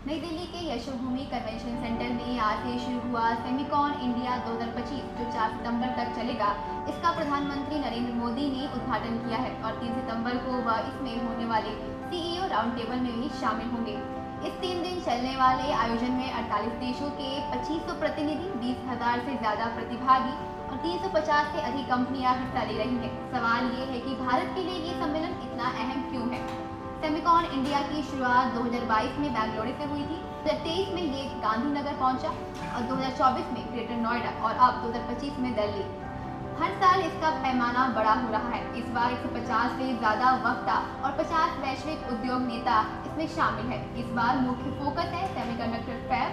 नई दिल्ली के Yashobhoomi convention centre में आज से शुरू हुआ सेमिकॉन इंडिया 2025 जो 4 सितंबर तक चलेगा। इसका प्रधानमंत्री नरेंद्र मोदी ने उद्घाटन किया है और 3 सितंबर को वह इसमें होने वाले सीईओ राउंड टेबल में भी शामिल होंगे। इस 3 दिन चलने वाले आयोजन में 48 देशों के 2500 प्रतिनिधि, 20,000 से ज्यादा प्रतिभागी और 350 से अधिक कंपनियां हिस्सा ले रही हैं। सवाल ये है कि भारत के लिए ये सम्मेलन इतना अहम क्यों है। सेमिकॉन इंडिया की शुरुआत 2022 में बेंगलुरु से हुई थी। 2023 में ये गांधीनगर पहुंचा और 2024 में ग्रेटर नोएडा और अब 2025 में दिल्ली। हर साल इसका पैमाना बड़ा हो रहा है। इस बार 150 से ज्यादा वक्ता और 50 वैश्विक उद्योग नेता इसमें शामिल है। इस बार मुख्य फोकस है semiconductor fab,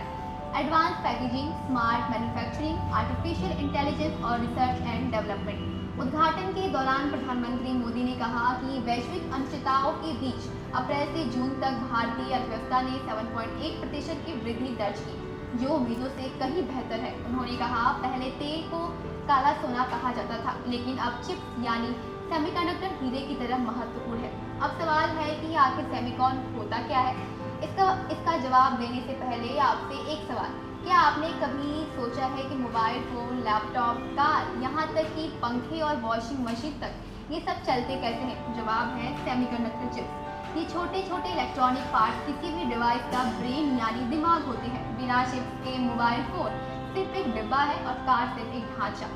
advance packaging, smart manufacturing, artificial intelligence और रिसर्च एंड डेवलपमेंट। उद्घाटन के दौरान प्रधानमंत्री मोदी ने कहा कि वैश्विक अनिश्चितताओं के बीच अप्रैल से जून तक भारतीय अर्थव्यवस्था ने 7.1% की वृद्धि दर्ज की, जो उम्मीदों से कहीं बेहतर है। उन्होंने कहा, पहले तेल को काला सोना कहा जाता था, लेकिन अब चिप्स यानी सेमीकंडक्टर हीरे की तरह महत्वपूर्ण है। अब सवाल है कि आखिर सेमिकॉन होता क्या है। इसका जवाब देने से पहले आपसे एक सवाल, क्या आपने कभी सोचा है कि मोबाइल फोन, लैपटॉप, कार, यहाँ तक कि पंखे और वॉशिंग मशीन तक ये सब चलते कैसे हैं? जवाब है सेमीकंडक्टर चिप्स। ये छोटे छोटे इलेक्ट्रॉनिक पार्ट किसी भी डिवाइस का ब्रेन यानी दिमाग होते हैं। बिना चिप्स के मोबाइल फोन सिर्फ एक डिब्बा है और कार सिर्फ एक ढांचा।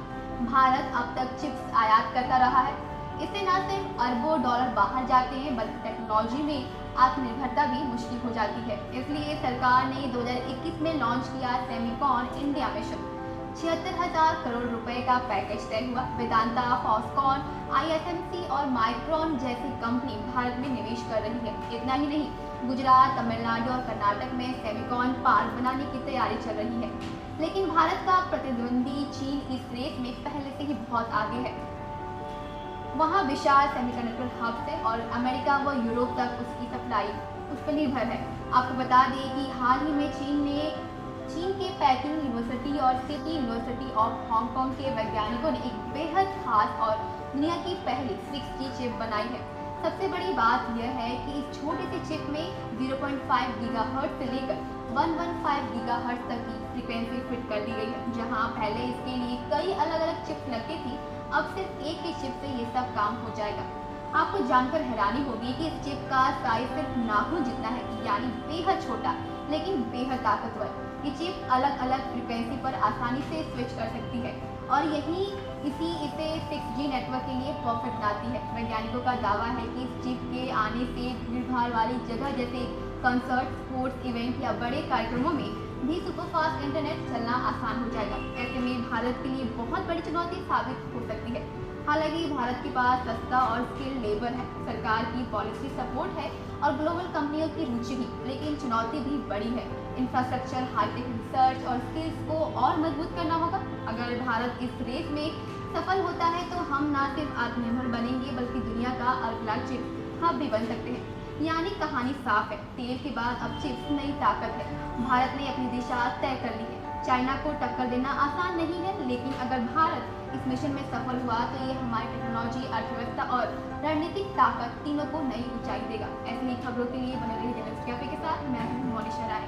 भारत अब तक चिप्स आयात करता रहा है। इससे न सिर्फ अरबों डॉलर बाहर जाते हैं, बल्कि टेक्नोलॉजी में आत्मनिर्भरता भी मुश्किल हो जाती है। इसलिए सरकार ने 2021 में लॉन्च किया सेमिकॉन इंडिया मिशन। 76,000 करोड़ रुपए का पैकेज तय हुआ। वेदांता, फॉक्सकॉन, आईएसएमसी और माइक्रोन जैसी कंपनी भारत में निवेश कर रही है। इतना ही नहीं, गुजरात, तमिलनाडु और कर्नाटक में सेमिकॉन पार्क बनाने की तैयारी चल रही है। लेकिन भारत का प्रतिद्वंदी चीन इस रेस में पहले से ही बहुत आगे है। वहाँ विशाल सेमीकंडक्टर हब्स है और अमेरिका व यूरोप तक उसकी सप्लाई उस पर निर्भर है। आपको बता दें कि हाल ही में चीन के पेकिंग यूनिवर्सिटी और सिटी यूनिवर्सिटी ऑफ हांगकांग के वैज्ञानिकों ने एक बेहद खास और दुनिया की पहली 6G चिप बनाई है। सबसे बड़ी बात यह है कि इस छोटे से चिप में 0.5 गीगाहर्ट्ज से लेकर 115 गीगाहर्ट्ज तक की फ्रीक्वेंसी फिट कर दी गई है। जहां पहले इसके लिए कई अलग अलग चिप्स लगती थी, अब सिर्फ एक ही चिप से ये सब काम हो जाएगा। आपको जानकर हैरानी होगी कि इस चिप का साइज सिर्फ नाखून जितना है, यानी बेहद छोटा लेकिन बेहद ताकतवर। ये चिप अलग अलग फ्रीक्वेंसी पर आसानी से स्विच कर सकती है और इसे 6G नेटवर्क के लिए परफेक्ट बनाती है। वैज्ञानिकों का दावा है कि इस चिप के आने से भीड़भाड़ वाली जगह जैसे कंसर्ट, स्पोर्ट्स इवेंट या बड़े कार्यक्रमों में भी सुपरफास्ट इंटरनेट चलना आसान हो जाएगा। ऐसे में भारत के लिए बहुत बड़ी चुनौती साबित हो सकती है। हालांकि भारत के पास सस्ता और स्किल्ड लेबर है, सरकार की पॉलिसी सपोर्ट है और ग्लोबल कंपनियों की रुचि भी, लेकिन चुनौती भी बड़ी है। इंफ्रास्ट्रक्चर, हाईटेक रिसर्च और स्किल्स को और मजबूत करना होगा। अगर भारत इस रेस में सफल होता है तो हम न सिर्फ आत्मनिर्भर बनेंगे, बल्कि दुनिया का अगला चिप हब भी बन सकते हैं। यानी कहानी साफ है, तेल के बाद अब चिप्स नई ताकत है। भारत ने अपनी दिशा तय कर ली है। चाइना को टक्कर देना आसान नहीं है, लेकिन अगर भारत इस मिशन में सफल हुआ तो ये हमारी टेक्नोलॉजी, अर्थव्यवस्था और रणनीतिक ताकत तीनों को नई ऊंचाई देगा। ऐसी ही खबरों के लिए बने रहिए जनरल कैफे के साथ। मैं हूं मोनिशा राय।